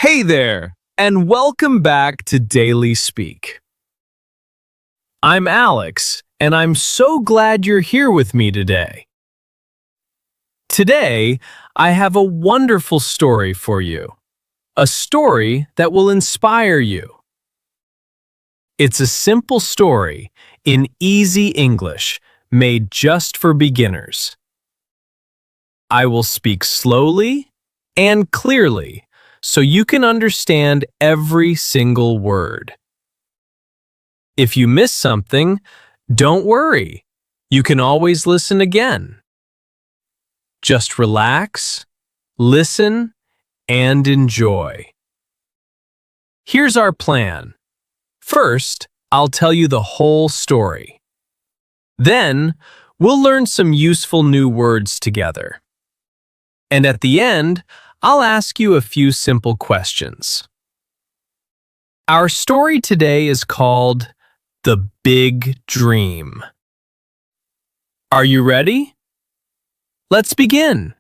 Hey there, and welcome back to Daily Speak. I'm Alex, and I'm so glad you're here with me today. Today, I have a wonderful story for you. A story that will inspire you. It's a simple story in easy English made just for beginners. I will speak slowly and clearly so you can understand every single word. If you miss something, don't worry. You can always listen again. Just relax, listen, and enjoy. Here's our plan. First, I'll tell you the whole story. Then, we'll learn some useful new words together. And at the end, I'll ask you a few simple questions. Our story today is called The Big Dream. Are you ready? Let's begin.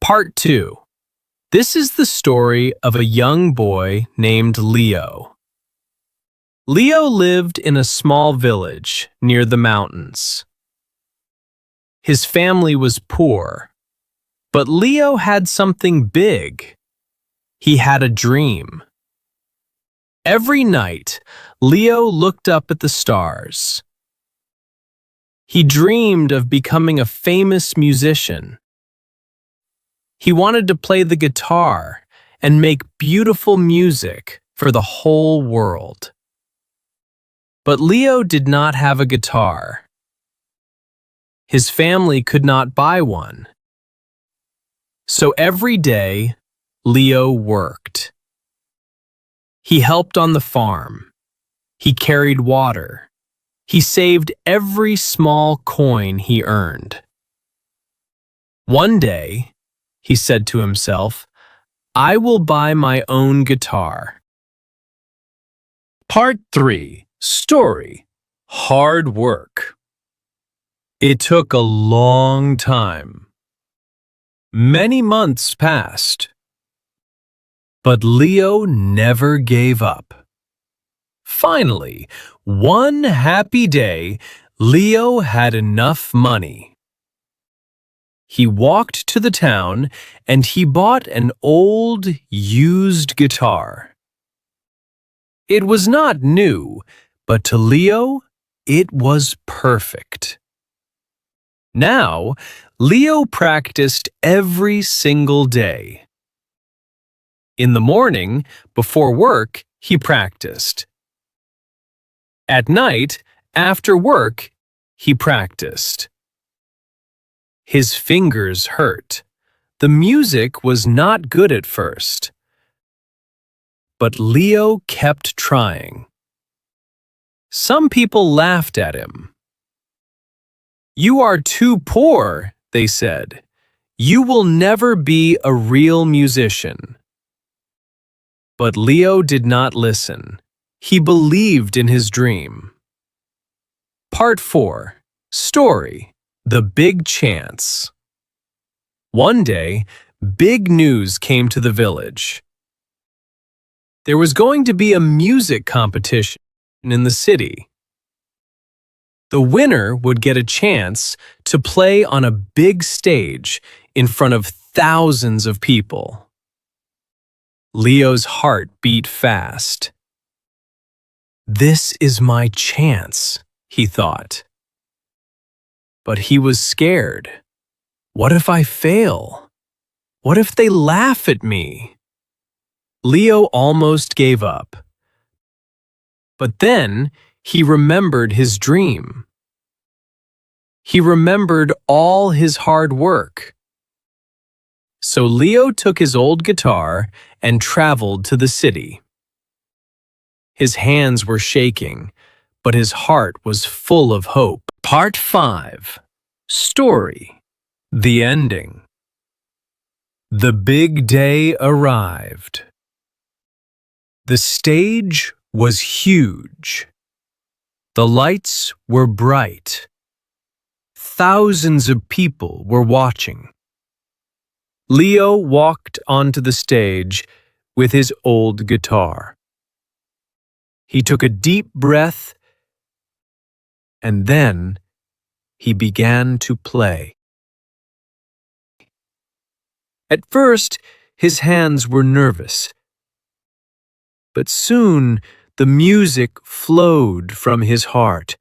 Part 2. This is the story of a young boy named Leo. Leo lived in a small village near the mountains. His family was poor, but Leo had something big. He had a dream. Every night, Leo looked up at the stars. He dreamed of becoming a famous musician. He wanted to play the guitar and make beautiful music for the whole world. But Leo did not have a guitar. His family could not buy one. So every day, Leo worked. He helped on the farm. He carried water. He saved every small coin he earned. One day, he said to himself, "I will buy my own guitar." Part 3. Story. Hard work. It took a long time. Many months passed. But Leo never gave up. Finally, one happy day, Leo had enough money. He walked to the town and he bought an old, used guitar. It was not new, but to Leo, it was perfect. Now, Leo practiced every single day. In the morning, before work, he practiced. At night, after work, he practiced. His fingers hurt. The music was not good at first. But Leo kept trying. Some people laughed at him. "You are too poor," they said. "You will never be a real musician." But Leo did not listen. He believed in his dream. Part 4. Story. The Big Chance. One day, big news came to the village. There was going to be a music competition in the city. The winner would get a chance to play on a big stage in front of thousands of people. Leo's heart beat fast. "This is my chance," he thought. But he was scared. What if I fail? What if they laugh at me? Leo almost gave up. But then he remembered his dream. He remembered all his hard work. So Leo took his old guitar and traveled to the city. His hands were shaking, but his heart was full of hope. Part 5. Story. The ending. The big day arrived. The stage was huge. The lights were bright. Thousands of people were watching. Leo walked onto the stage with his old guitar. He took a deep breath, and then he began to play. At first, his hands were nervous, but soon the music flowed from his heart.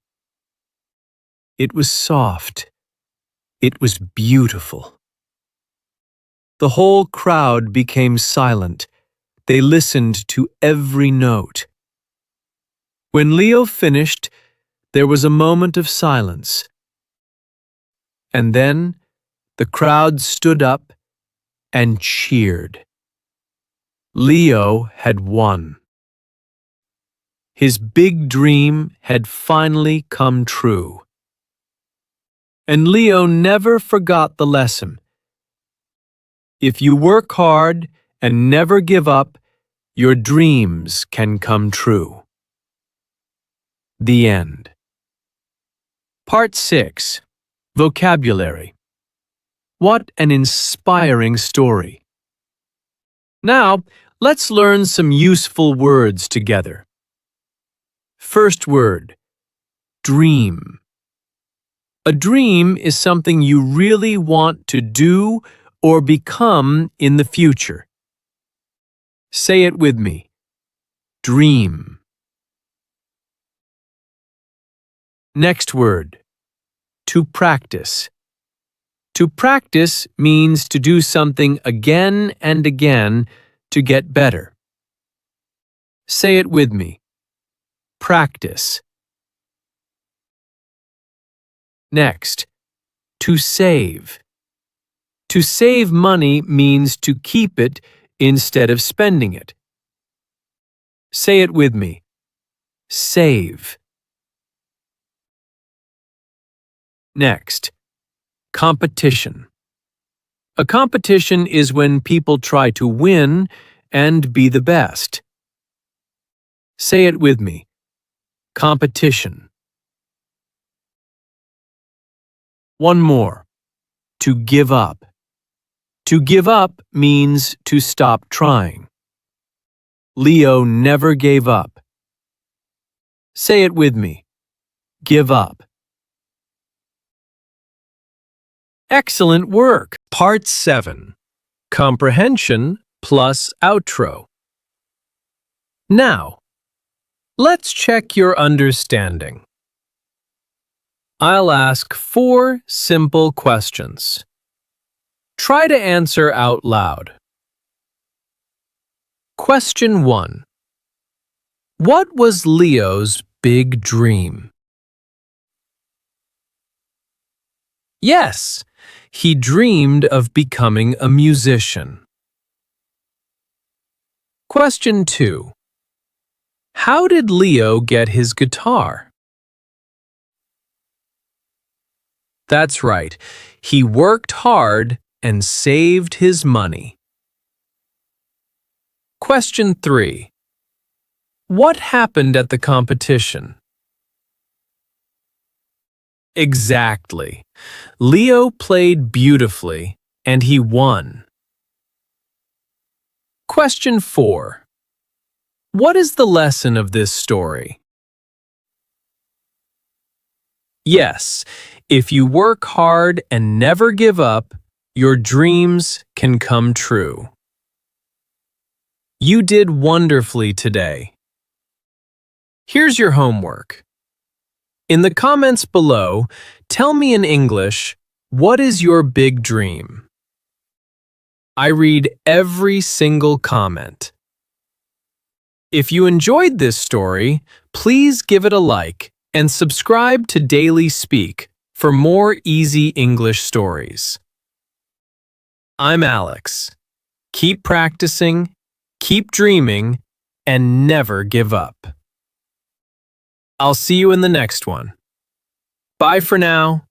It was soft. It was beautiful. The whole crowd became silent. They listened to every note. When Leo finished, there was a moment of silence. And then the crowd stood up and cheered. Leo had won. His big dream had finally come true. And Leo never forgot the lesson. If you work hard and never give up, your dreams can come true. The end. Part 6. Vocabulary. What an inspiring story. Now, let's learn some useful words together. First word, dream. A dream is something you really want to do or become in the future. Say it with me. Dream. Next word, to practice. To practice means to do something again and again to get better. Say it with me. Practice. Next, to save. To save money means to keep it instead of spending it. Say it with me. Save. Next, competition. A competition is when people try to win and be the best. Say it with me. Competition. One more. To give up. To give up means to stop trying. Leo never gave up. Say it with me. Give up. Excellent work! Part 7. Comprehension plus outro. Now, let's check your understanding. I'll ask 4 simple questions. Try to answer out loud. Question 1. What was Leo's big dream? Yes, he dreamed of becoming a musician. Question 2. How did Leo get his guitar? That's right, he worked hard and saved his money. Question 3. What happened at the competition? Exactly. Leo played beautifully and he won. Question 4. What is the lesson of this story? Yes, if you work hard and never give up, your dreams can come true. You did wonderfully today. Here's your homework. In the comments below, tell me in English, what is your big dream? I read every single comment. If you enjoyed this story, please give it a like and subscribe to Daily Speak for more easy English stories. I'm Alex. Keep practicing, keep dreaming, and never give up. I'll see you in the next one. Bye for now.